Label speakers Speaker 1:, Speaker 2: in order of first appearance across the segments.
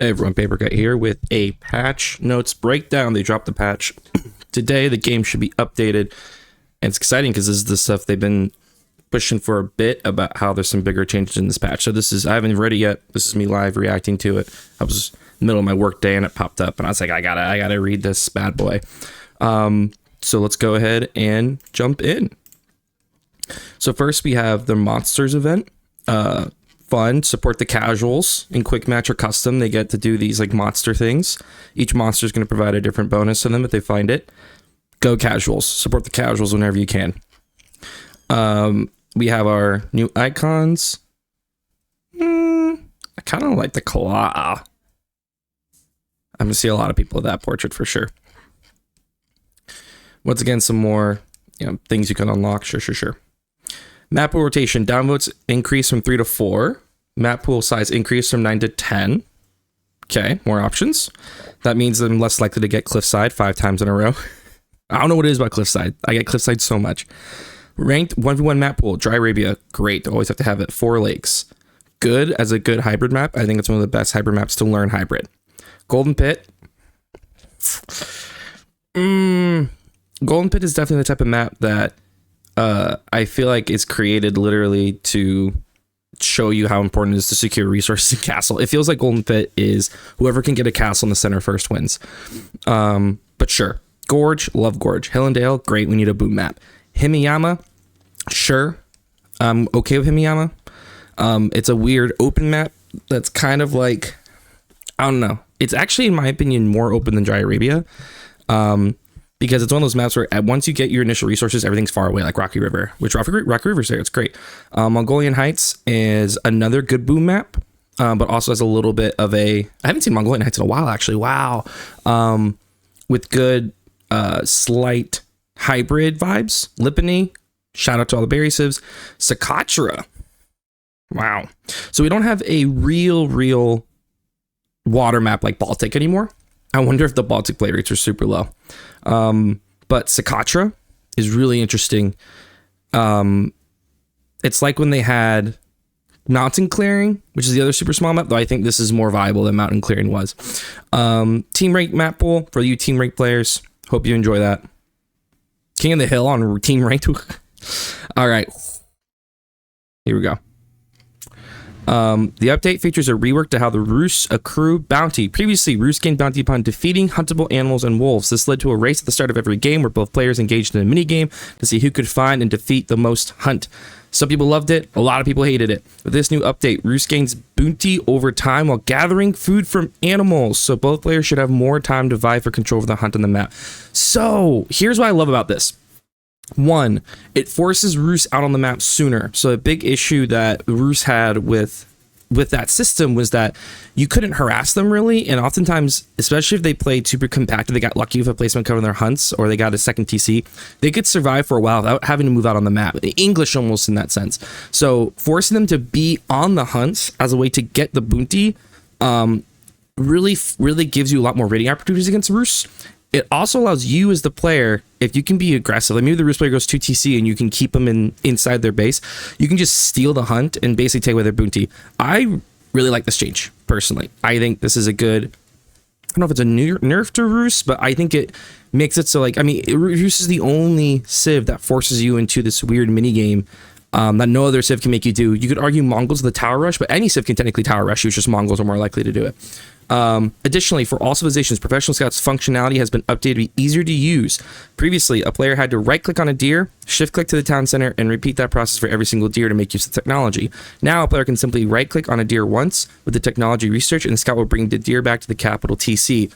Speaker 1: Hey everyone, Papercut here with a patch notes breakdown. They dropped the patch today. The game should be updated, and it's exciting because this is the stuff they've been pushing for a bit about how there's some bigger changes in this patch. So this is, I haven't read it yet. This is me live reacting to it. I was in the middle of my work day and it popped up and I was like, I gotta read this bad boy. So let's go ahead and jump in. So first we have the monsters event. Fun, support the casuals in quick match or custom. They get to do these like monster things. Each monster is going to provide a different bonus to them if they find it. Go casuals, support the casuals whenever you can. We have our new icons. I kind of like the claw. I'm gonna see a lot of people with that portrait for sure. Once again, some more things you can unlock. Sure. Map pool rotation, downvotes increase from 3 to 4. Map pool size increase from 9 to 10. Okay, more options. That means I'm less likely to get Cliffside 5 times in a row. I don't know what it is about Cliffside. I get Cliffside so much. Ranked 1v1 map pool, Dry Arabia, great. Always have to have it. 4 lakes. Good as a good hybrid map. I think it's one of the best hybrid maps to learn hybrid. Golden Pit. Golden Pit is definitely the type of map that I feel like it's created literally to show you how important it is to secure resources in castle. It feels like Golden Pit is whoever can get a castle in the center first wins. But sure. Gorge, love Gorge. Hillendale, great. We need a boom map. Himiyama, sure. I'm okay with Himiyama. It's a weird open map that's kind of like, I don't know. It's actually, in my opinion, more open than Dry Arabia. Because it's one of those maps where once you get your initial resources, everything's far away, like Rocky River, which Rocky River's there. It's great. Mongolian Heights is another good boom map, but also has a little bit of a... I haven't seen Mongolian Heights in a while, actually. Wow. With good, slight hybrid vibes. Lipany, shout out to all the berry civs. Sakatra. Wow. So we don't have a real water map like Baltic anymore. I wonder if the Baltic play rates are super low. But Sakatra is really interesting. It's like when they had Mountain Clearing, which is the other super small map, though I think this is more viable than Mountain Clearing was. Team Rank map pool for you team rank players. Hope you enjoy that. King of the Hill on team ranked. All right. Here we go. The update features a rework to how the Rus accrue bounty. Previously, Rus gained bounty upon defeating huntable animals and wolves. This led to a race at the start of every game where both players engaged in a minigame to see who could find and defeat the most hunt. Some people loved it, a lot of people hated it. With this new update, Rus gains bounty over time while gathering food from animals, so both players should have more time to vie for control of the hunt on the map. So, here's what I love about this. One, it forces Rus out on the map sooner. So a big issue that Rus had with that system was that you couldn't harass them really, and oftentimes, especially if they played super compacted, they got lucky with a placement cover in their hunts, or they got a second TC, they could survive for a while without having to move out on the map. English almost in that sense. So forcing them to be on the hunts as a way to get the bounty really gives you a lot more raiding opportunities against Rus. It also allows you as the player, if you can be aggressive, like maybe the Rus player goes 2 TC and you can keep them inside their base, you can just steal the hunt and basically take away their bounty. I really like this change, personally. I think this is a good, I don't know if it's a nerf to Rus, but I think it makes it so like, I mean, Rus is the only civ that forces you into this weird minigame that no other civ can make you do. You could argue Mongols the tower rush, but any civ can technically tower rush you, it's just Mongols are more likely to do it. Additionally, for all civilizations, Professional Scout's functionality has been updated to be easier to use. Previously, a player had to right-click on a deer, shift-click to the town center, and repeat that process for every single deer to make use of the technology. Now, a player can simply right-click on a deer once with the technology research, and the scout will bring the deer back to the capital TC.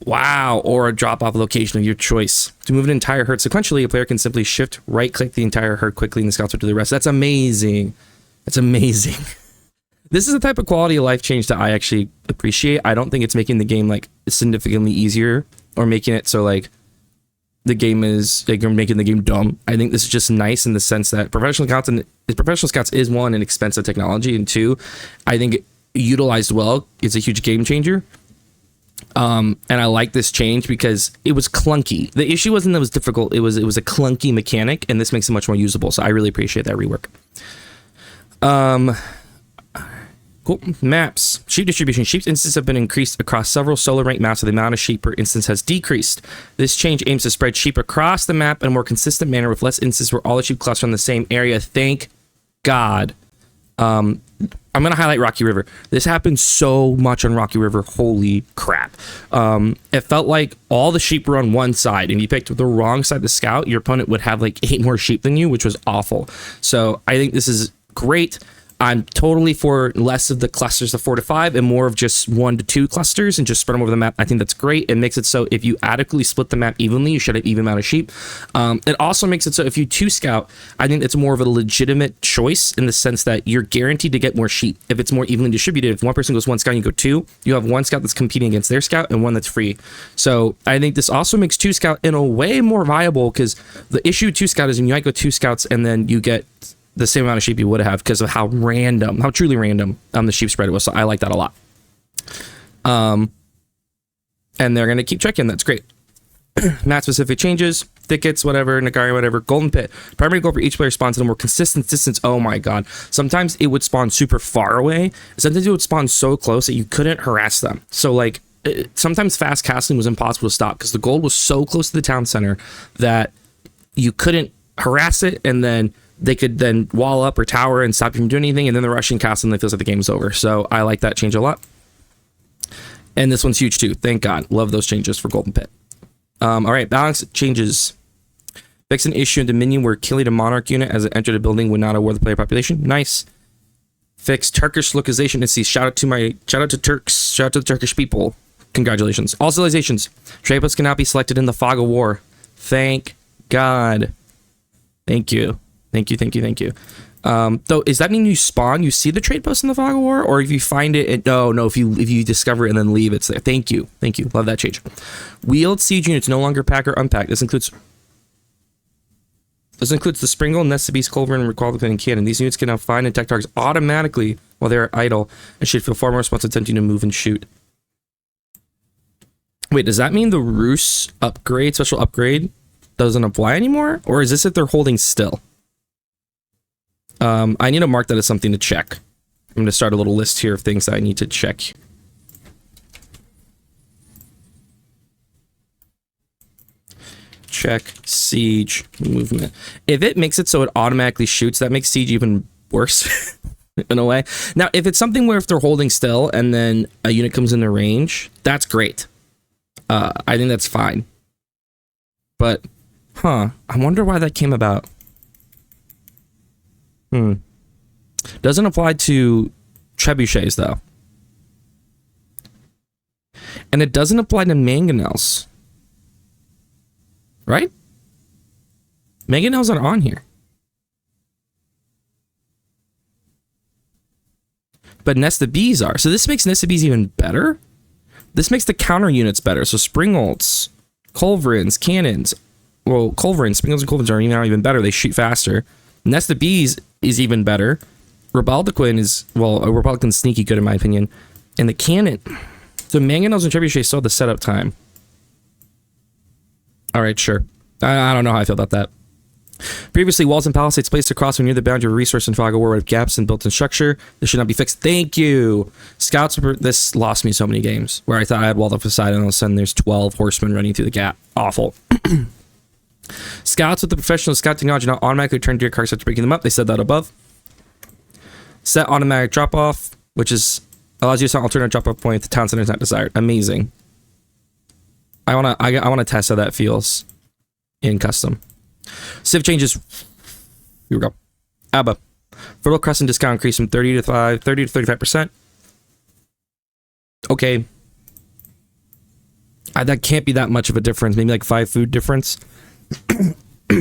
Speaker 1: Wow, or a drop-off location of your choice. To move an entire herd sequentially, a player can simply shift, right-click the entire herd quickly, and the scouts will do the rest. That's amazing. That's amazing. This is the type of quality of life change that I actually appreciate. I don't think it's making the game like significantly easier or making it so like the game is like you're making the game dumb. I think this is just nice in the sense that Professional Scouts is one, an expensive technology, and two, I think utilized well, it's a huge game changer. And I like this change because it was clunky. The issue wasn't that it was difficult, it was a clunky mechanic, and this makes it much more usable. So I really appreciate that rework. Cool. Maps. Sheep distribution. Sheep's instances have been increased across several solar rank maps, so the amount of sheep per instance has decreased. This change aims to spread sheep across the map in a more consistent manner with less instances where all the sheep cluster in the same area. Thank God. I'm going to highlight Rocky River. This happened so much on Rocky River. Holy crap. It felt like all the sheep were on one side, and you picked the wrong side to scout. Your opponent would have like 8 more sheep than you, which was awful. So I think this is great. I'm totally for less of the clusters of 4 to 5 and more of just 1 to 2 clusters and just spread them over the map. I think that's great. It makes it so if you adequately split the map evenly, you should have even amount of sheep. It also makes it so if you 2 scout, I think it's more of a legitimate choice in the sense that you're guaranteed to get more sheep if it's more evenly distributed. If one person goes 1 scout and you go 2, you have 1 scout that's competing against their scout and 1 that's free. So I think this also makes 2 scout in a way more viable, because the issue with 2 scout is you might go 2 scouts and then you get the same amount of sheep you would have because of how truly random the sheep spread was. So I like that a lot. And they're going to keep checking. That's great. Map specific changes, thickets, whatever, Nagari, whatever. Golden pit. Primary goal for each player spawns at a more consistent distance. Oh my God. Sometimes it would spawn super far away. Sometimes it would spawn so close that you couldn't harass them. So like sometimes fast casting was impossible to stop because the gold was so close to the town center that you couldn't harass it, and then they could then wall up or tower and stop you from doing anything, and then the Russian cast and it feels like the game's over. So I like that change a lot. And this one's huge too. Thank God. Love those changes for Golden Pit. All right, balance changes. Fix an issue in Dominion where killing a monarch unit as it entered a building would not award the player population. Nice. Fix Turkish localization and see. Shout out to Turks. Shout out to the Turkish people. Congratulations. All civilizations. Trade posts cannot be selected in the fog of war. Thank God. Thank you. Thank you. Though, does that mean you spawn, you see the trade post in the fog of war, or if you find it, no, if you discover it and then leave, it's there. Thank you. Love that change. Wheeled siege units no longer pack or unpack. This includes the Springle, Nest Beast, Culverin, and Recall and Cannon. These units can now find and attack targets automatically while they are idle and should feel far more responsive attempting to move and shoot. Wait, does that mean the Rus special upgrade doesn't apply anymore? Or is this if they're holding still? I need to mark that as something to check. I'm going to start a little list here of things that I need to check. Check siege movement. If it makes it so it automatically shoots, that makes siege even worse in a way. Now, if it's something where if they're holding still and then a unit comes into range, that's great. I think that's fine. But, I wonder why that came about. Doesn't apply to trebuchets though. And it doesn't apply to mangonels. Right? Mangonels aren't on here. But Nest of Bees are. So this makes Nest of Bees even better. This makes the counter units better. So Springolds, Culverins, Cannons. Well, Culverins, Springolds and Culverins are even better. They shoot faster. Nest of Bees is even better. Rebaldequin is, well, Rebaldequin's sneaky good in my opinion. And the Cannon. So Mangonels and Trebuchets still have the setup time. Alright, sure. I don't know how I feel about that. Previously, walls and palisades placed across or near the boundary of resource and fog of war would have gaps in built-in structure. This should not be fixed. Thank you! Scouts, this lost me so many games, where I thought I had walled up the side and all of a sudden there's 12 horsemen running through the gap. Awful. Scouts with the professional scout technology not automatically turn to your cards after breaking them up. They said that above. Set automatic drop-off, which is allows you to set alternate drop-off point if the town center is not desired. Amazing. I wanna test how that feels in custom. Civ changes. Here we go. Abba. Fertile Crescent discount increase from 30 to 35%. Okay. That can't be that much of a difference. Maybe like 5 food difference.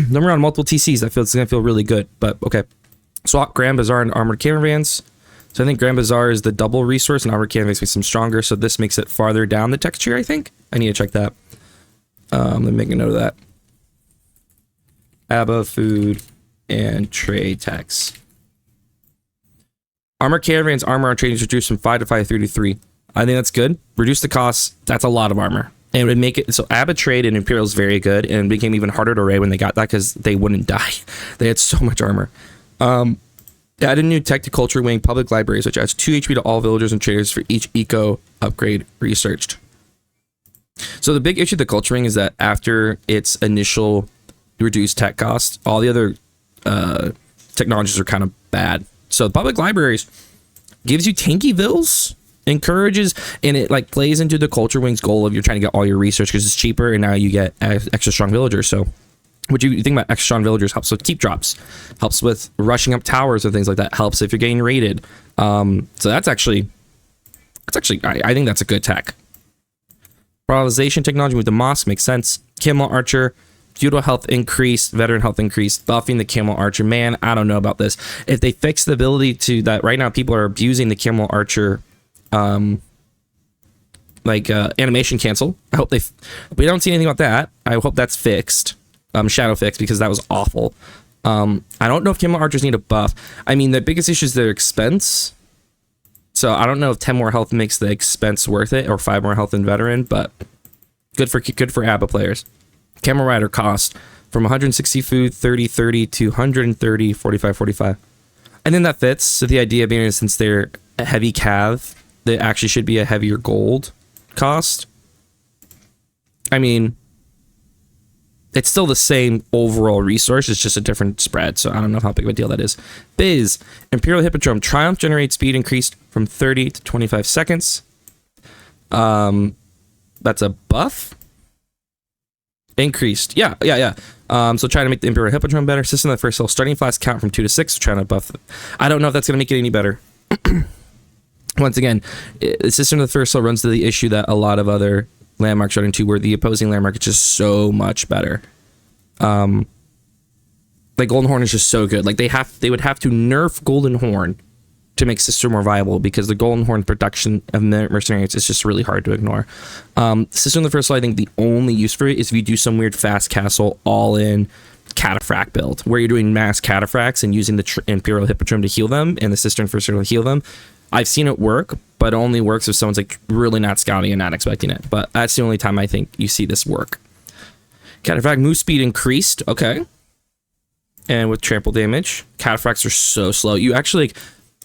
Speaker 1: Number on multiple TCs. That feels gonna feel really good. But okay. Swap Grand Bazaar and Armored Caravans. So I think Grand Bazaar is the double resource and Armored Caravans makes them stronger. So this makes it farther down the text tree, I think. I need to check that. Let me make a note of that. Abba, food, and trade text. Armored Caravans armor on trading is reduced from 5 to 5, 3 to 3. I think that's good. Reduce the cost. That's a lot of armor. And it would make it so Abba trade and Imperial is very good, and it became even harder to raid when they got that because they wouldn't die. They had so much armor. Add a new tech to Culture Wing public libraries, which adds 2 HP to all villagers and traders for each eco upgrade researched. So the big issue with the Culture Wing is that after its initial reduced tech cost, all the other technologies are kind of bad. So public libraries gives you tanky vills, encourages, and it like plays into the Culture Wing's goal of you're trying to get all your research because it's cheaper, and now you get extra strong villagers. So what you think about extra strong villagers helps with keep drops, helps with rushing up towers and things like that, helps if you're getting raided. So that's actually I think that's a good tech. Paralyzation technology with the mosque makes sense. Camel Archer, feudal health increase, veteran health increase, buffing the Camel Archer. Man, I don't know about this. If they fix the ability to that, right now people are abusing the Camel Archer animation cancel. I hope we don't see anything about that. I hope that's fixed. Shadow fix, because that was awful. I don't know if Camel Archers need a buff. I mean, the biggest issue is their expense. So I don't know if 10 more health makes the expense worth it, or 5 more health in veteran, but good for Abba players. Camel Rider cost from 160 food, 30 to 130, 45. I think that fits. So the idea being, since they're a heavy cav, they actually should be a heavier gold cost. I mean, it's still the same overall resource, it's just a different spread, so I don't know how big of a deal that is. Biz, Imperial Hippodrome, Triumph generates speed increased from 30 to 25 seconds. That's a buff? Increased, yeah. So trying to make the Imperial Hippodrome better. System of the first cell, starting flask count from 2 to 6, trying to buff it. I don't know if that's going to make it any better. Once again, the system of the first cell runs to the issue that a lot of other landmarks run into, where the opposing landmark is just so much better. Like Golden Horn is just so good. Like they would have to nerf Golden Horn to make Sister more viable, because the Golden Horn production of mercenaries is just really hard to ignore. System of the first cell, I think the only use for it is if you do some weird fast castle all in cataphract build, where you're doing mass cataphracts and using the Imperial Hippodrome to heal them and the Cistern first cell to heal them. I've seen it work, but it only works if someone's like really not scouting and not expecting it. But that's the only time I think you see this work. Cataphract move speed increased. Okay. And with trample damage, cataphracts are so slow. You actually,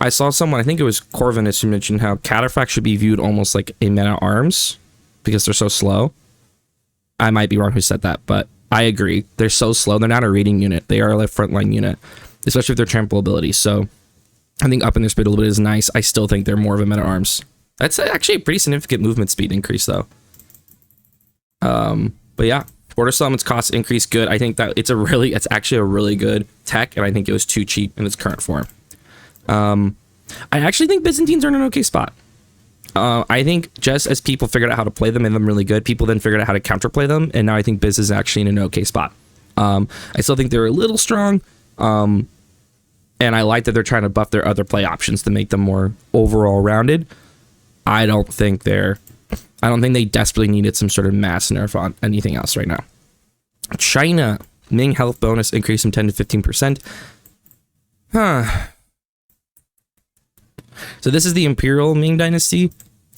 Speaker 1: I saw someone, I think it was Corvinus, who mentioned how cataphracts should be viewed almost like a men at arms because they're so slow. I might be wrong who said that, but I agree. They're so slow. They're not a raiding unit. They are a frontline unit, especially with their trample ability. So I think upping their speed a little bit is nice. I still think they're more of a men at arms. That's actually a pretty significant movement speed increase, though. But yeah, border settlements cost increase, good. I think that it's actually a really good tech, and I think it was too cheap in its current form. I actually think Byzantines are in an okay spot. I think just as people figured out how to play them and them really good, people then figured out how to counterplay them, and now I think Biz is actually in an okay spot. I still think they're a little strong. And I like that they're trying to buff their other play options to make them more overall rounded. I don't think they desperately needed some sort of mass nerf on anything else right now. China, Ming health bonus increase from 10 to 15%. So this is the Imperial Ming Dynasty.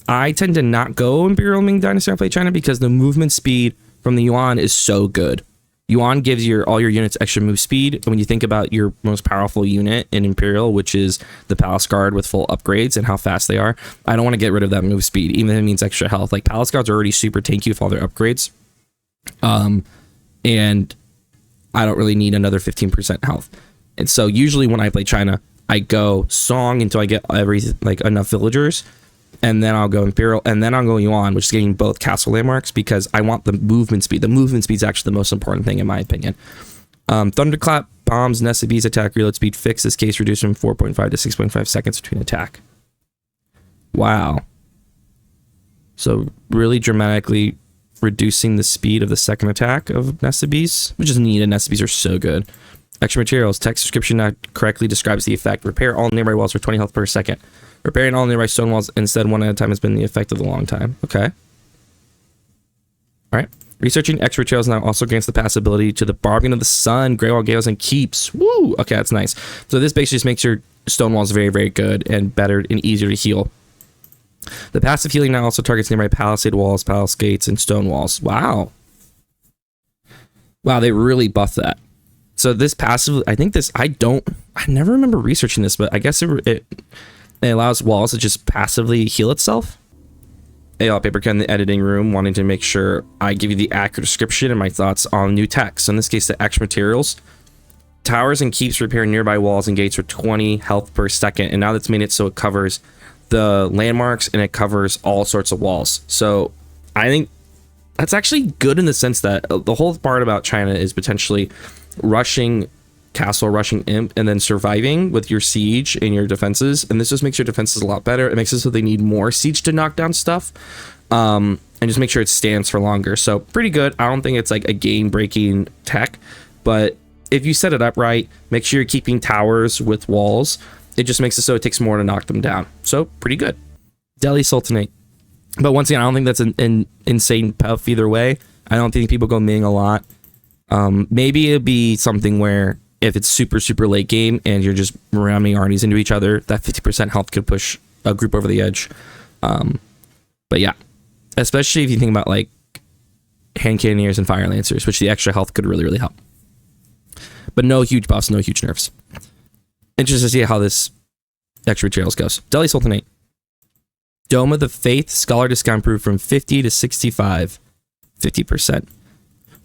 Speaker 1: I tend to not go Imperial Ming Dynasty when I play China, because the movement speed from the Yuan is so good. Yuan gives all your units extra move speed. When you think about your most powerful unit in Imperial, which is the Palace Guard with full upgrades and how fast they are, I don't want to get rid of that move speed, even if it means extra health. Like, Palace Guards are already super tanky with all their upgrades. And I don't really need another 15% health. And so usually when I play China, I go Song until I get enough villagers, and then I'll go Imperial, and then I'll go Yuan, which is getting both castle landmarks, because I want the movement speed. The movement speed is actually the most important thing, in my opinion. Thunderclap, bombs, Nessa B's attack reload speed fixed. This case reduced from 4.5 to 6.5 seconds between attack. Wow. So really dramatically reducing the speed of the second attack of Nessa B's, which is needed. Nessa B's are so good. Extra materials. Text description not correctly describes the effect. Repair all nearby walls for 20 health per second. Repairing all nearby stone walls instead one at a time has been the effect of a long time. Okay. Alright. Researching extra materials now also grants the passability to the Bargain of the Sun, Grey Wall Gales, and Keeps. Woo! Okay, that's nice. So this basically just makes your stone walls very, very good and better and easier to heal. The passive healing now also targets nearby palisade walls, palace gates, and stone walls. Wow. Wow, they really buffed that. So this passive, I think this, I never remember researching this, but I guess it allows walls to just passively heal itself. Hey, Papercut in the editing room, wanting to make sure I give you the accurate description and my thoughts on new text. So in this case, the extra materials. Towers and keeps repair nearby walls and gates for 20 health per second. And now that's made it so it covers the landmarks and it covers all sorts of walls. So I think that's actually good in the sense that the whole part about China is potentially rushing castle, rushing imp, and then surviving with your siege and your defenses. And this just makes your defenses a lot better. It makes it so they need more siege to knock down stuff, and just make sure it stands for longer. So pretty good. I don't think it's like a game breaking tech, but if you set it up right, make sure you're keeping towers with walls, it just makes it so it takes more to knock them down. So pretty good. Delhi Sultanate. But once again, I don't think that's an insane puff either way. I don't think people go Ming a lot. Maybe it'd be something where if it's super, super late game and you're just ramming armies into each other, that 50% health could push a group over the edge. But yeah, especially if you think about like hand cannoneers and fire lancers, which the extra health could really, really help. But no huge buffs, no huge nerfs. Interested to see how this extra materials goes. Delhi Sultanate. Dome of the Faith, Scholar discount improved from 50 to 65. 50%.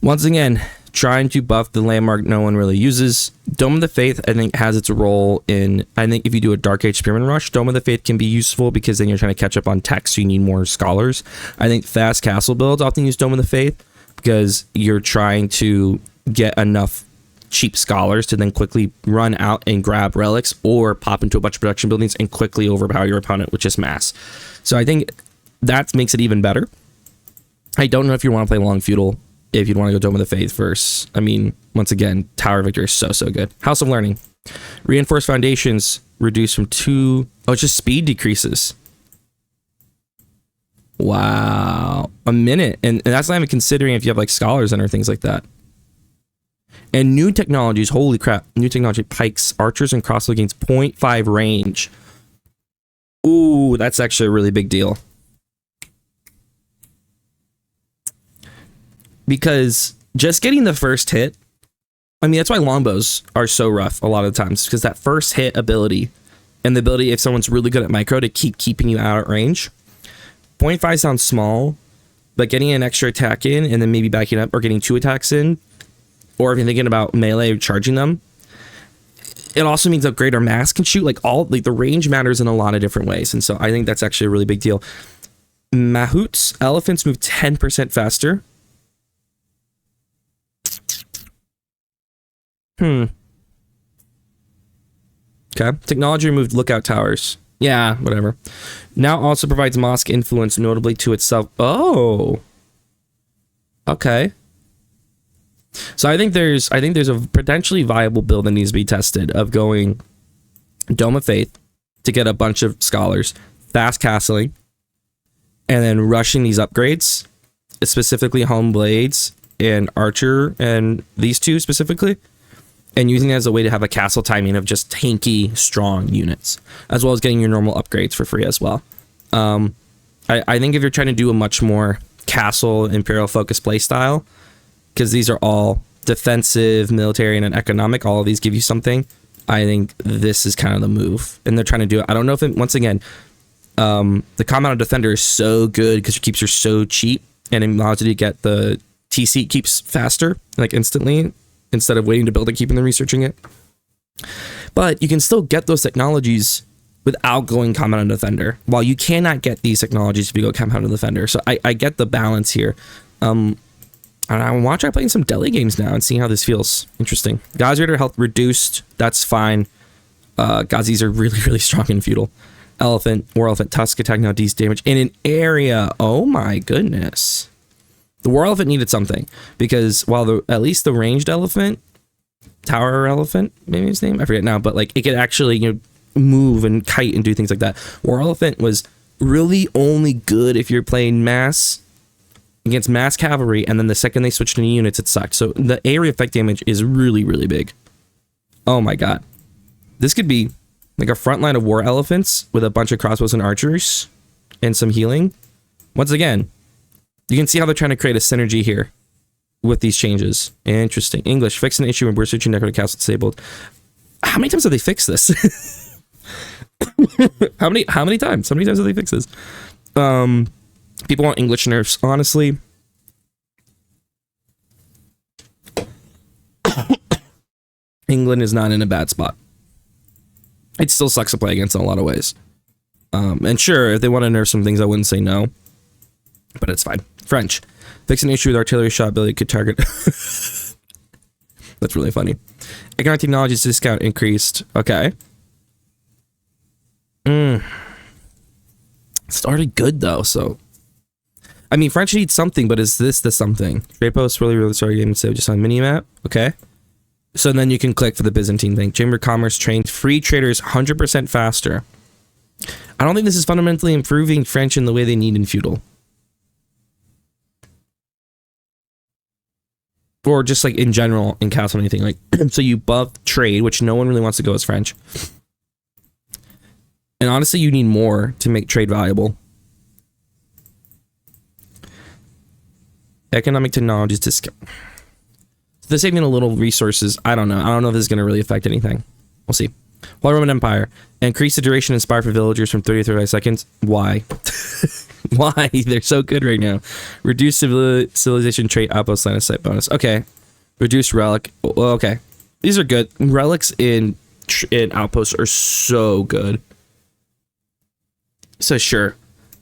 Speaker 1: Once again, trying to buff the landmark no one really uses. Dome of the Faith, I think, has its role in, I think if you do a Dark Age Spearman Rush, Dome of the Faith can be useful because then you're trying to catch up on tech, so you need more scholars. I think fast castle builds often use Dome of the Faith because you're trying to get enough cheap scholars to then quickly run out and grab relics or pop into a bunch of production buildings and quickly overpower your opponent with just mass. So I think that makes it even better. I don't know if you want to play long feudal, if you'd want to go Dome of the Faith first. I mean, once again, Tower Victory is so, so good. House of Learning. Reinforced Foundations reduced from 2... Oh, it's just speed decreases. Wow. A minute. And that's not even considering if you have like scholars in or things like that. And new technologies, holy crap. New technology, pikes, archers, and crossbow gains 0.5 range. Ooh, that's actually a really big deal. Because just getting the first hit, I mean, that's why longbows are so rough a lot of the times, because that first hit ability and the ability, if someone's really good at micro, to keeping you out at range. 0.5 sounds small, but getting an extra attack in and then maybe backing up or getting 2 attacks in, or if you're thinking about melee charging them, it also means a greater mass can shoot. Like the range matters in a lot of different ways. And so I think that's actually a really big deal. Mahouts, elephants move 10% faster. Okay. Technology removed lookout towers. Yeah, whatever. Now also provides mosque influence, notably to itself. Oh. Okay. So I think there's a potentially viable build that needs to be tested of going Dome of Faith to get a bunch of scholars, fast castling, and then rushing these upgrades, specifically home blades and archer, and these two specifically, and using it as a way to have a castle timing of just tanky, strong units, as well as getting your normal upgrades for free as well. I think if you're trying to do a much more castle imperial focused play style, because these are all defensive, military, and economic, all of these give you something, I think this is kind of the move. And they're trying to do it. I don't know if once again, the Combat Defender is so good because it keeps you so cheap and it allows you to get the TC keeps faster, like instantly, instead of waiting to build it, keeping them researching it. But you can still get those technologies without going Combat Defender, while you cannot get these technologies if you go Combat Defender. So I get the balance here. And I'm watching playing some Delhi games now and seeing how this feels. Interesting. Ghazi Raider health reduced. That's fine. Ghazis are really, really strong in feudal. Elephant, War Elephant, Tusk attack now deals damage in an area. Oh my goodness. The War Elephant needed something, because while at least the ranged elephant, Tower Elephant, maybe his name, I forget now, but like it could actually move and kite and do things like that. War Elephant was really only good if you're playing mass against mass cavalry, and then the second they switched into units, it sucked. So the area effect damage is really, really big. Oh my god. This could be like a front line of war elephants with a bunch of crossbows and archers and some healing. Once again, you can see how they're trying to create a synergy here. with these changes. Interesting. English, fix an issue when we're searching decorated castle disabled. How many times have they fixed this? How many times? How many times have they fixed this? People want English nerfs, honestly. England is not in a bad spot. It still sucks to play against in a lot of ways. And sure, if they want to nerf some things, I wouldn't say no. But it's fine. French. Fix an issue with artillery shot ability could target... That's really funny. Economic technologies discount increased. Okay. It's already good, though, so... I mean, French needs something, but is this the something? Trade posts really started getting saved just on minimap. Okay. So then you can click for the Byzantine thing. Chamber of Commerce trained free traders 100% faster. I don't think this is fundamentally improving French in the way they need in feudal. Or just like in general in castle or anything. Like, so you buff trade, which no one really wants to go as French. And honestly, you need more to make trade valuable. Economic technologies discount. They're saving a little resources. I don't know. I don't know if this is going to really affect anything. We'll see. Holy Roman Empire. Increase the duration inspired for villagers from 30 to 35 seconds. Why? Why? They're so good right now. Reduce civilization trait outpost line of sight bonus. Okay. Reduce relic. Well, okay. These are good. Relics in outposts are so good. So sure.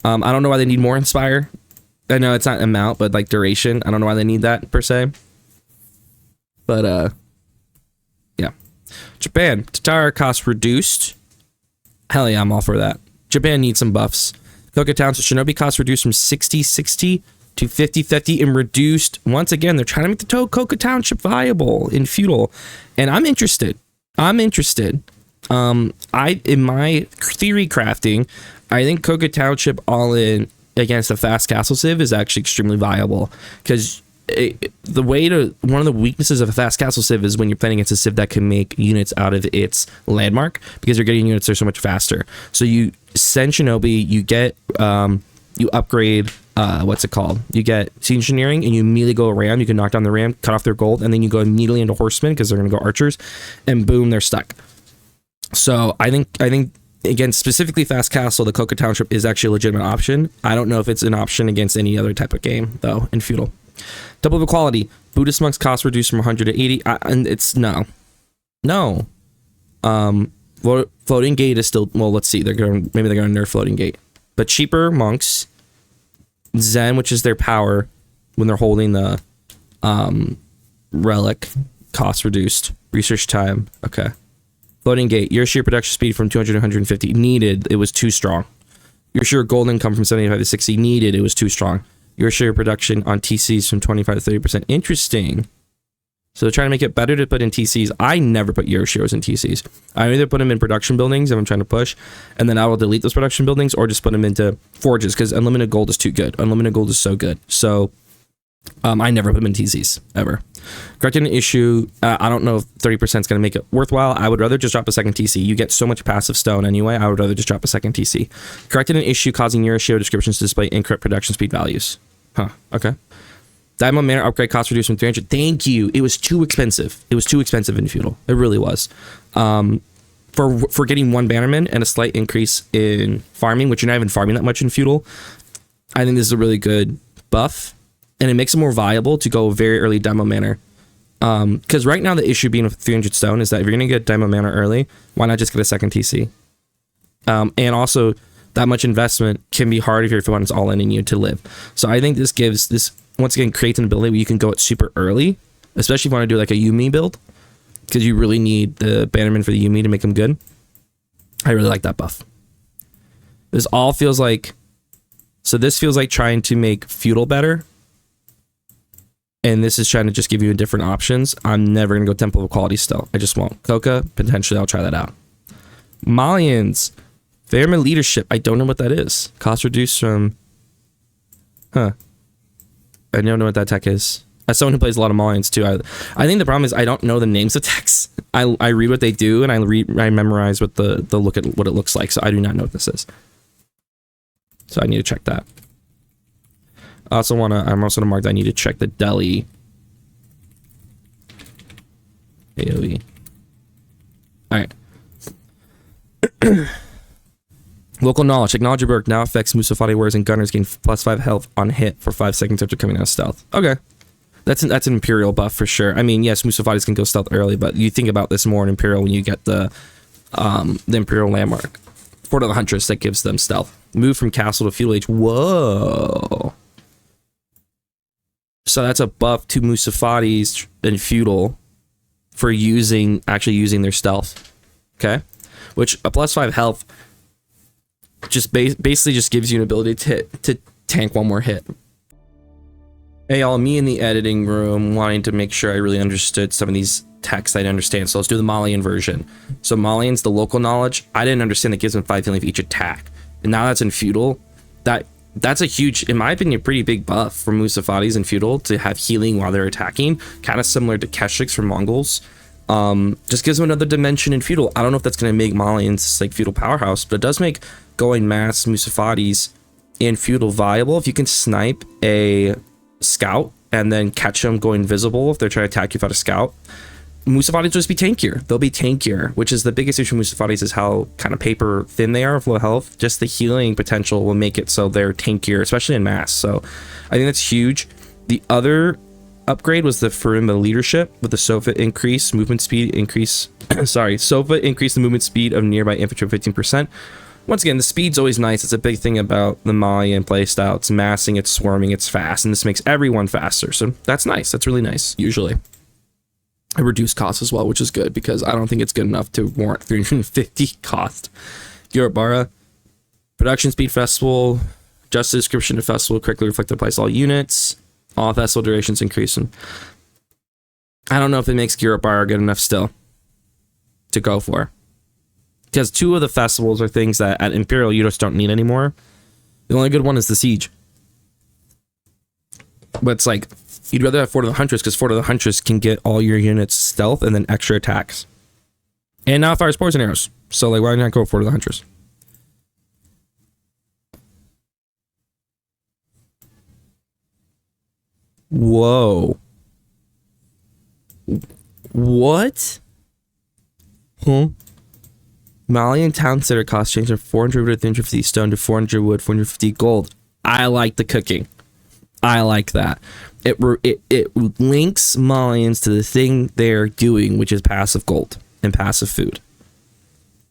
Speaker 1: I don't know why they need more inspire. I know it's not amount, but like duration. I don't know why they need that per se. But, yeah. Japan. Tatar cost reduced. Hell yeah, I'm all for that. Japan needs some buffs. Koka Towns Shinobi cost reduced from 60-60 to 50-50 and reduced. Once again, they're trying to make the Koka Township viable in feudal. And I'm interested. In my theory crafting, I think Koka Township all in against a fast castle civ is actually extremely viable. Because one of the weaknesses of a fast castle civ is when you're playing against a civ that can make units out of its landmark, because you're getting units there so much faster. So you send Shinobi, you get you upgrade what's it called? You get sea engineering, and you immediately go ram. You can knock down the ram, cut off their gold, and then you go immediately into horsemen because they're going to go archers, and boom, they're stuck. So I think again, specifically fast castle, the Koka Township is actually a legitimate option. I don't know if it's an option against any other type of game though in feudal. Double of equality. Buddhist monks cost reduced from 100 to 80. And it's no. Floating gate is still, well, let's see. Maybe they're going to nerf floating gate. But cheaper monks. Zen, which is their power when they're holding the relic, cost reduced. Research time. Okay. Floating gate. Your sheer production speed from 200 to 150. Needed. It was too strong. Your sheer gold income from 75 to 60. Needed. It was too strong. Your share production on TCs from 25 to 30%. Interesting. So they're trying to make it better to put in TCs. I never put Euro shares in TCs. I either put them in production buildings if I'm trying to push, and then I will delete those production buildings, or just put them into forges, because unlimited gold is too good. Unlimited gold is so good. So I never put them in TCs, ever. Correcting an issue. I don't know if 30% is going to make it worthwhile. I would rather just drop a second TC. You get so much passive stone anyway. I would rather just drop a second TC. Corrected an issue causing Euro share descriptions to display incorrect production speed values. Huh, okay. Diamond Manor upgrade cost reduced from 300. Thank you. It was too expensive. It was too expensive in feudal. It really was. For getting one bannerman and a slight increase in farming, which you're not even farming that much in feudal, I think this is a really good buff, and it makes it more viable to go very early Demo Manor. Because right now the issue being with 300 stone is that if you're going to get Demo Manor early, why not just get a second TC? And also, that much investment can be hard if your opponent's all in and you to live. So I think this gives this, once again, creates an ability where you can go it super early, especially if you want to do like a Yumi build, because you really need the bannerman for the Yumi to make them good. I really like that buff. This all feels like, so this feels like trying to make feudal better, and this is trying to just give you different options. I'm never going to go Temple of Equality still. I just won't. Koka, potentially I'll try that out. Malians. Fairman leadership. I don't know what that is. Cost reduced from... Huh. I don't know what that tech is. As someone who plays a lot of Malians too, I think the problem is I don't know the names of techs. I read what they do, and I memorize what the look at what it looks like, so I do not know what this is. So I need to check that. I'm also gonna mark that I need to check the Delhi AOE. All right. Local knowledge. Technology work now affects Musafati warriors and gunners gain +5 health on hit for 5 seconds after coming out of stealth. Okay. That's an Imperial buff for sure. I mean, yes, Musafatis can go stealth early, but you think about this more in Imperial when you get the Imperial landmark. Fort of the Huntress that gives them stealth. Move from castle to feudal age. Whoa. So that's a buff to Musafatis and feudal for actually using their stealth. Okay. Which a +5 health just basically just gives you an ability to tank one more hit. Hey y'all, me in the editing room wanting to make sure I really understood some of these texts I didn't understand. So let's do the Malian version. So Malian's the local knowledge. I didn't understand that gives them 5 healing for each attack. And now that's in feudal. That's a huge, in my opinion, pretty big buff for Musafatis and feudal to have healing while they're attacking. Kind of similar to Keshiks from Mongols. Just gives them another dimension in feudal. I don't know if that's going to make Malians like feudal powerhouse, but it does make going mass Musafatis in feudal viable. If you can snipe a scout and then catch them going invisible if they're trying to attack you without a scout, Musafatis will just be tankier. They'll be tankier, which is the biggest issue with Musafatis is how kind of paper thin they are of low health. Just the healing potential will make it so they're tankier, especially in mass. So I think that's huge. The other upgrade was the Furimba leadership with the Sofa increase movement speed increase. Sofa increase the movement speed of nearby infantry 15%. Once again, the speed's always nice. It's a big thing about the Malian playstyle. It's massing, it's swarming, it's fast, and this makes everyone faster. So that's nice. That's really nice, usually. It reduced costs as well, which is good because I don't think it's good enough to warrant 350 cost. Yorubara, production speed festival, just the description of festival correctly reflect the price all units. All festival durations increasing. I don't know if it makes Yorubara good enough still to go for. Because 2 of the festivals are things that at Imperial you just don't need anymore. The only good one is the Siege. But it's like, you'd rather have Fort of the Huntress because Fort of the Huntress can get all your units stealth and then extra attacks. And now it fires poison arrows. So like, why not go Fort of the Huntress? Whoa. What? Huh? Malian town center cost changed from 400 wood to 350 stone to 400 wood, 450 gold. I like the cooking. I like that. It links Malians to the thing they're doing, which is passive gold and passive food.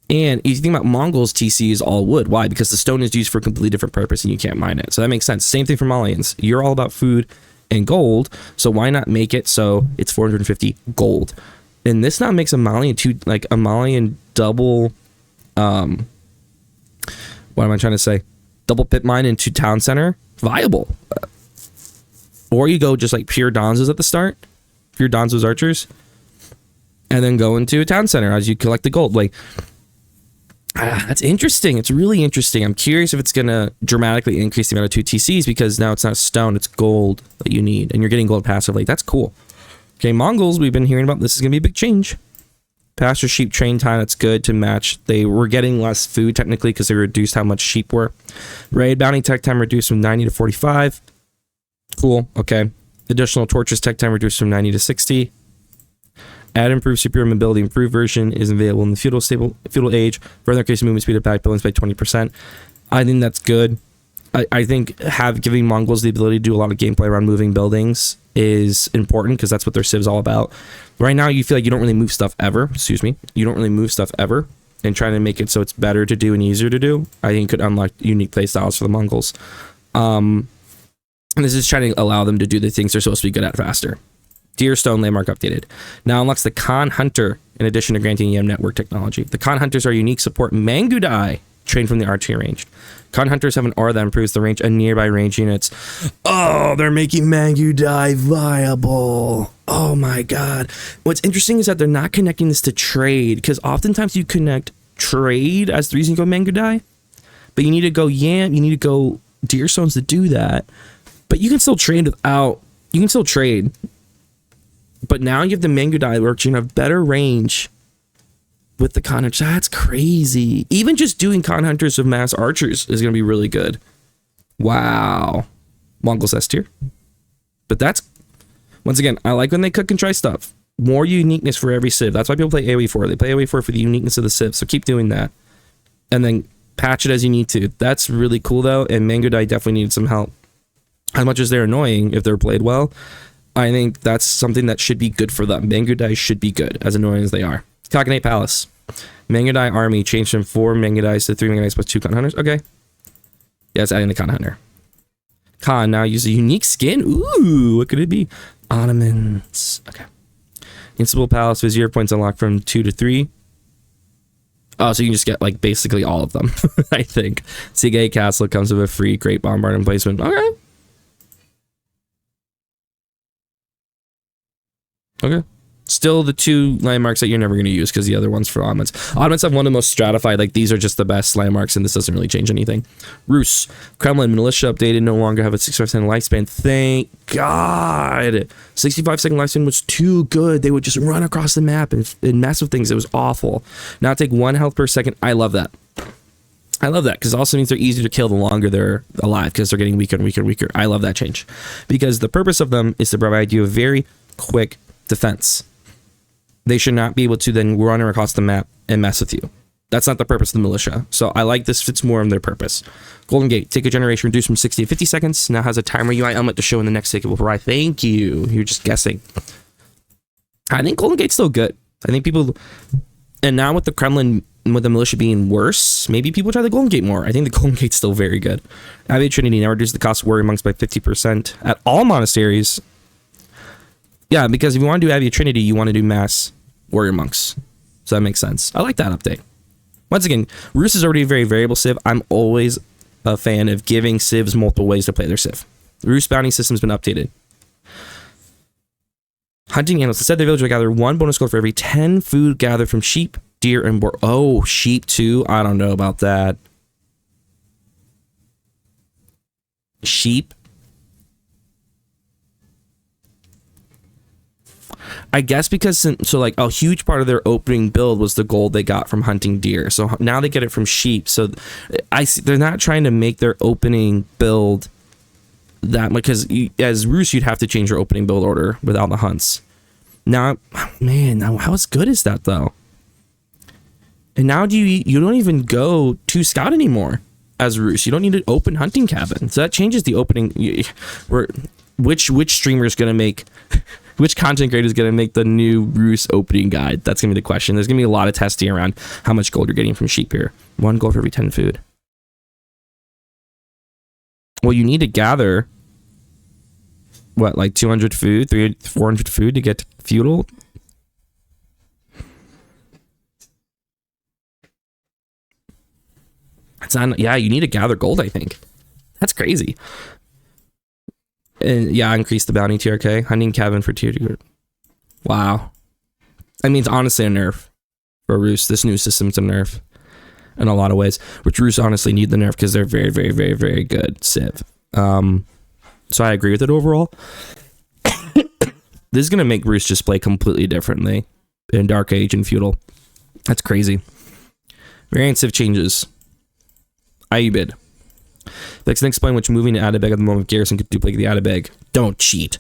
Speaker 1: And if you think about Mongols, TC is all wood. Why? Because the stone is used for a completely different purpose and you can't mine it. So that makes sense. Same thing for Malians. You're all about food and gold, so why not make it so it's 450 gold? And this now makes a Malian a Malian double what am I trying to say? Double pit mine into town center viable. Or you go just like pure Donzos at the start, pure Donzos archers, and then go into a town center as you collect the gold. Like, that's interesting. It's really interesting. I'm curious if it's gonna dramatically increase the amount of 2 TCs because now it's not stone, it's gold that you need, and you're getting gold passively. That's cool. Okay, Mongols, we've been hearing about this is gonna be a big change. Pasture sheep train time, that's good to match. They were getting less food technically because they reduced how much sheep were. Raid bounty tech time reduced from 90 to 45. Cool, okay. Additional torches tech time reduced from 90 to 60. Add improved superior mobility. Improved version is available in the feudal age. Further increase movement speed of back buildings by 20%. I think that's good. I think giving Mongols the ability to do a lot of gameplay around moving buildings is important because that's what their civ's all about. Right now, you feel like you don't really move stuff ever. Excuse me. You don't really move stuff ever. And trying to make it so it's better to do and easier to do, I think could unlock unique playstyles for the Mongols. And this is trying to allow them to do the things they're supposed to be good at faster. Deerstone landmark updated. Now unlocks the Khan Hunter in addition to granting EM network technology. The Khan Hunters are unique support Mangudai trained from the archery range. Khan Hunters have an aura that improves the range of nearby range units. Oh, they're making Mangudai viable. Oh my god. What's interesting is that they're not connecting this to trade because oftentimes you connect trade as the reason you go Mangudai, but you need to go Yam, you need to go Deerstones to do that. But you can still trade without, you can still trade. But now you have the Mangudai work, you have better range with the Khan Hunters. That's crazy. Even just doing Khan Hunters of mass archers is going to be really good. Wow. Mongols S tier. But that's, once again, I like when they cook and try stuff. More uniqueness for every civ. That's why people play AOE4. They play AOE4 for the uniqueness of the civ. So keep doing that. And then patch it as you need to. That's really cool though. And Mango Dai definitely needed some help. As much as they're annoying, if they're played well, I think that's something that should be good for them. Mango Dai should be good, as annoying as they are. Cognate Palace. Mango Dai army changed from 4 Mango Dais to 3 Mango Dais plus 2 Con Hunters. Okay. Yeah, it's adding the Con Hunter. Khan now use a unique skin. Ooh, what could it be? Ottomans. Okay. Invincible Palace, Vizier points unlocked from 2 to 3. Oh, so you can just get like basically all of them, I think. Sigay Castle comes with a free Great Bombard emplacement. Okay. Okay. Still the 2 landmarks that you're never going to use because the other one's for Ottomans. Ottomans have one of the most stratified, like these are just the best landmarks and this doesn't really change anything. Rus. Kremlin militia updated, no longer have a 65-second lifespan. Thank God. 65-second lifespan was too good. They would just run across the map and mess with things. It was awful. Now take 1 health per second. I love that. I love that because it also means they're easier to kill the longer they're alive because they're getting weaker and weaker and weaker. I love that change because the purpose of them is to provide you a very quick defense. They should not be able to then run across the map and mess with you. That's not the purpose of the militia. So I like this fits more on their purpose. Golden Gate, take a generation, reduced from 60 to 50 seconds. Now has a timer UI element to show in the next ticket will provide. Thank you. You're just guessing. I think Golden Gate's still good. I think people, and now with the Kremlin, with the militia being worse, maybe people try the Golden Gate more. I think the Golden Gate's still very good. Abbey Trinity now reduces the cost of warrior monks by 50% at all monasteries. Yeah, because if you want to do Abbey Trinity, you want to do mass warrior monks. So that makes sense. I like that update. Once again, Rus is already a very variable civ. I'm always a fan of giving civs multiple ways to play their civ. The Rus bounty system's been updated. Hunting animals. Instead, the village will gather 1 bonus gold for every 10 food gathered from sheep, deer, and boar. Oh, sheep too? I don't know about that. Sheep? I guess because, so like a huge part of their opening build was the gold they got from hunting deer. So now they get it from sheep. So I see they're not trying to make their opening build that much because as Rus, you'd have to change your opening build order without the hunts. Now, man, how good is that though? And now you don't even go to scout anymore as Rus. You don't need an open hunting cabin. So that changes the opening. Which streamer is going to make... Which content creator is going to make the new Rus opening guide? That's going to be the question. There's going to be a lot of testing around how much gold you're getting from sheep here. 1 gold for every 10 food. Well, you need to gather, what, like 200 food, 300, 400 food to get feudal? It's not, yeah, you need to gather gold, I think. That's crazy. And yeah, increase the bounty TRK. Hunting cabin for tier 2. Wow. I mean, it's honestly a nerf for Rus. This new system's a nerf in a lot of ways, which Rus honestly need the nerf because they're very, very, very, very good civ. So I agree with it overall. This is going to make Rus just play completely differently in Dark Age and Feudal. That's crazy. Variant civ changes. Aibid. Lex can explain which moving to Atabeg at the moment of garrison could duplicate the Atabeg. Don't cheat.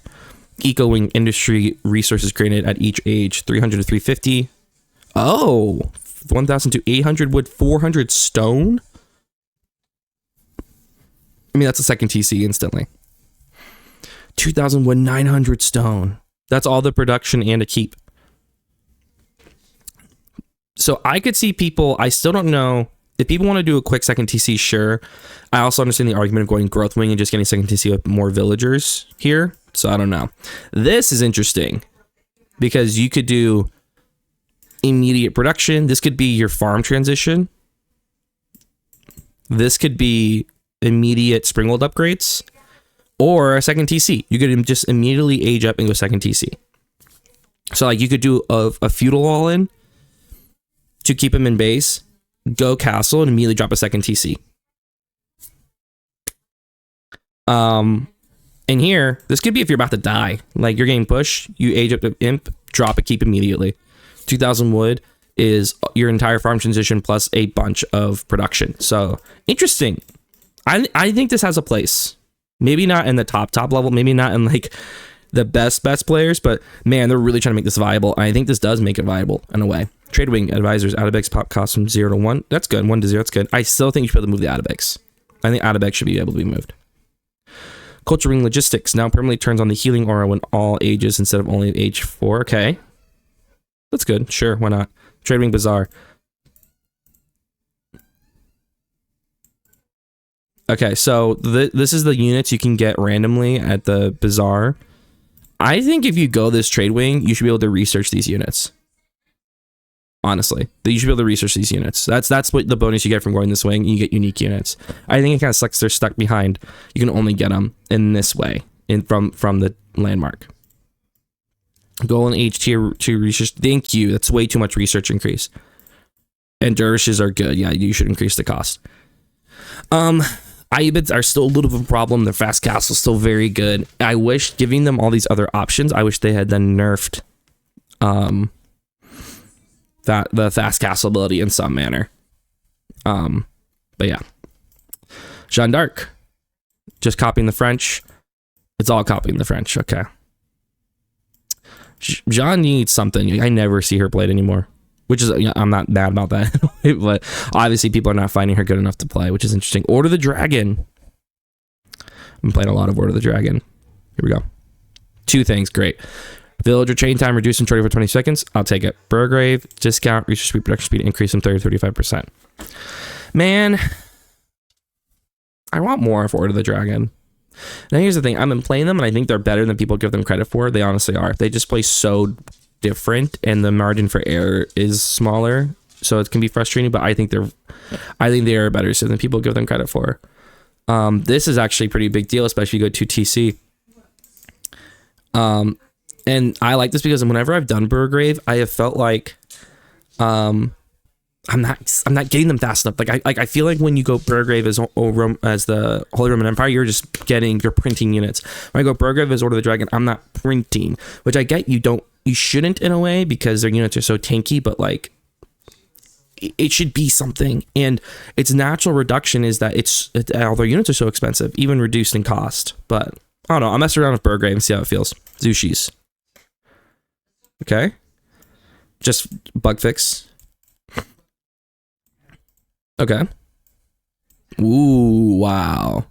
Speaker 1: Eco-wing industry resources granted at each age. 300 to 350. Oh, 1,000 to 800 wood, 400 stone. I mean, that's a second TC instantly. 2,000 wood, 900 stone. That's all the production and a keep. So I could see people, I still don't know. If people want to do a quick second TC, sure. I also understand the argument of going growth wing and just getting second TC with more villagers here. So I don't know. This is interesting because you could do immediate production. This could be your farm transition. This could be immediate Springwold upgrades or a second TC. You could just immediately age up and go second TC. So like you could do a feudal all in to keep him in base. Go castle and immediately drop a second TC. And here, this could be if you're about to die. Like you're getting pushed, you age up to imp, drop a keep immediately. 2,000 wood is your entire farm transition plus a bunch of production. So interesting. I think this has a place. Maybe not in the top level. Maybe not in like the best players, but man, they're really trying to make this viable. And I think this does make it viable in a way. Trade wing advisors, Atabeks pop cost from 0 to 1. That's good. 1 to 0. That's good. I still think you should be able to move the Atabeks. I think Atabeks should be able to be moved. Culture wing logistics now permanently turns on the healing aura when all ages instead of only age 4. Okay. That's good. Sure. Why not? Trade wing bazaar. Okay, so this is the units you can get randomly at the bazaar. I think if you go this trade wing, you should be able to research these units. Honestly, you should be able to research these units. That's what the bonus you get from going this wing. You get unique units. I think it kind of sucks they're stuck behind. You can only get them in this way, from the landmark. Goal in H tier 2 research. Thank you. That's way too much research increase. And dervishes are good. Yeah, you should increase the cost. Ayyubids are still a little bit of a problem. Their fast castle is still very good. I wish, giving them all these other options, I wish they had then nerfed the fast castle ability in some manner. But yeah. Jeanne d'Arc. Just copying the French. It's all copying the French. Okay. Jeanne needs something. I never see her played anymore. Which is, I'm not mad about that. But obviously people are not finding her good enough to play, which is interesting. Order the Dragon. I'm playing a lot of Order the Dragon. Here we go. 2 things. Great. Villager chain time reduced from 20 for 20 seconds. I'll take it. Burgrave discount. Research speed, production speed increase from 30 to 35%. Man, I want more for Order the Dragon. Now here's the thing. I've been playing them and I think they're better than people give them credit for. They honestly are. They just play so different and the margin for error is smaller, so it can be frustrating, but I think they are better so than people give them credit for. This is actually a pretty big deal, especially if you go to TC. And I like this because whenever I've done Burgrave, I have felt like I'm not getting them fast enough. I feel like when you go Burgrave as the Holy Roman Empire, you're printing units. When I go Burgrave as Order of the Dragon, I'm not printing, which I get you shouldn't in a way because their units are so tanky, but like it should be something. And its natural reduction is that all their units are so expensive, even reduced in cost. But I don't know. I'll mess around with Burgrave and see how it feels. Zushis. Okay. Just bug fix. Okay. Ooh, wow.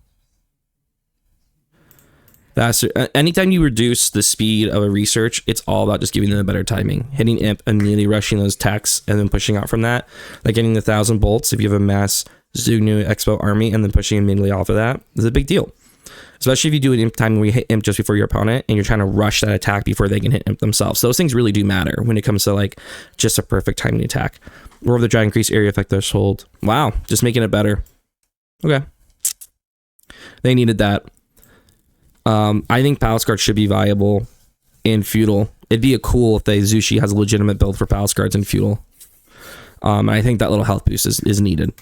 Speaker 1: Anytime you reduce the speed of a research, it's all about just giving them a better timing. Hitting imp, immediately rushing those techs, and then pushing out from that. Like getting the 1,000 bolts if you have a mass Zugnu Expo army, and then pushing immediately off of that is a big deal. Especially if you do an imp timing where you hit imp just before your opponent, and you're trying to rush that attack before they can hit imp themselves. Those things really do matter when it comes to like just a perfect timing attack. Roar of the Dragon increase area effect threshold. Wow, just making it better. Okay. They needed that. I think Palace Guard should be viable in Feudal. It'd be cool if Zushi has a legitimate build for Palace Guards in Feudal. I think that little health boost is needed.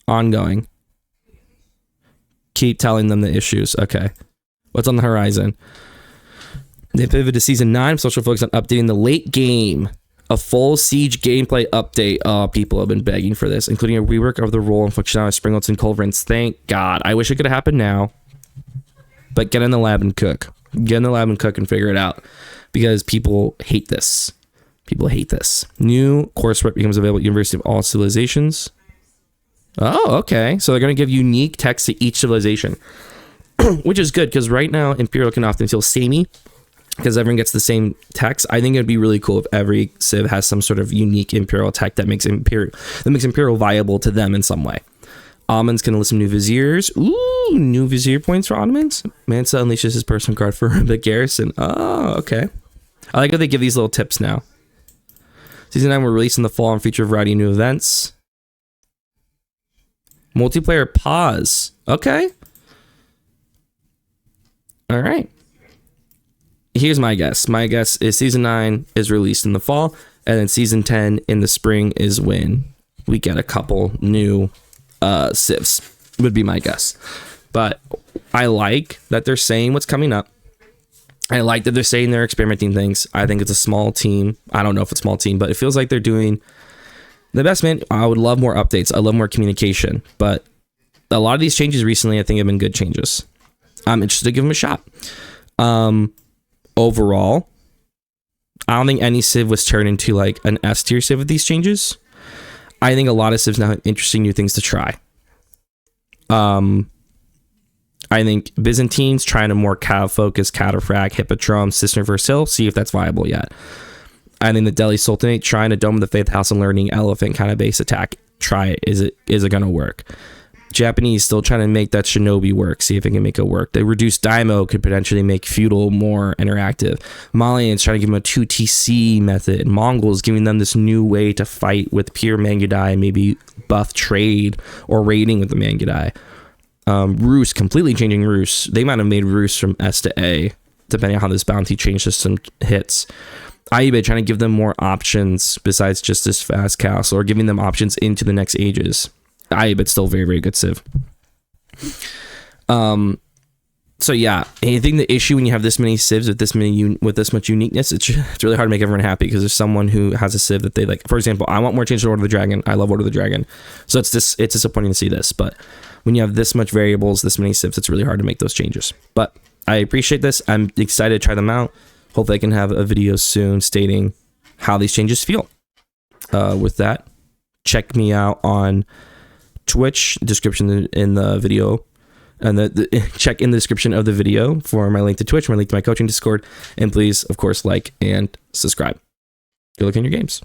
Speaker 1: Ongoing. Keep telling them the issues. Okay. What's on the horizon? They pivoted to Season 9. Social focus on updating the late game. A full Siege gameplay update. Oh, people have been begging for this, including a rework of the role and functionality of Springlets and Culverins. Thank God. I wish it could have happened now. But get in the lab and cook. Get in the lab and cook and figure it out. Because people hate this. People hate this. New coursework becomes available at University of All Civilizations. Oh, okay. So they're going to give unique text to each civilization. Which is good, because right now, Imperial can often feel samey. Because everyone gets the same text. I think it'd be really cool if every civ has some sort of unique Imperial tech that makes Imperial viable to them in some way. Ottomans can enlist some new viziers. Ooh, new vizier points for Ottomans. Mansa unleashes his personal guard for the garrison. Oh, okay. I like how they give these little tips now. Season 9 will release in the fall and feature a variety of new events. Multiplayer pause. Okay. All right. Here's my guess. My guess is Season 9 is released in the fall, and then Season 10 in the spring is when we get a couple new civs, would be my guess. But I like that they're saying what's coming up. I like that they're saying they're experimenting things. I think it's a small team. I don't know if it's a small team, but it feels like they're doing the best. Man, I would love more updates. I love more communication. But a lot of these changes recently, I think, have been good changes. I'm interested to give them a shot. Overall, I don't think any civ was turned into like an S tier civ with these changes. I think a lot of civs now have interesting new things to try. I think Byzantine's trying to more cav focus, Cataphrag, Hippodrome, Cistern Versil, see if that's viable yet. I think the Delhi Sultanate trying to Dome of the Faith House and Learning Elephant kind of base attack. Try it. Is it going to work? Japanese still trying to make that Shinobi work, see if it can make it work. The reduced Daimo could potentially make feudal more interactive. Malians trying to give them a 2TC method. Mongols giving them this new way to fight with pure Mangudai, maybe buff trade or raiding with the Mangudai. Rus, completely changing Rus. They might have made Rus from S to A, depending on how this bounty change system hits. Aibid trying to give them more options besides just this fast castle, or giving them options into the next ages. Aibid's still very, very good civ. So yeah, I think the issue when you have this many civs with this much uniqueness, it's really hard to make everyone happy, because there's someone who has a civ that they like. For example, I want more change to Order of the Dragon. I love Order of the Dragon, so it's disappointing to see this. But when you have this much variables, this many civs, it's really hard to make those changes. But I appreciate this. I'm excited to try them out. Hopefully I can have a video soon stating how these changes feel. With that, check me out on Twitch, description in the video, and check in the description of the video for my link to Twitch, my link to my coaching Discord, and please, of course, like and subscribe. Good luck in your games.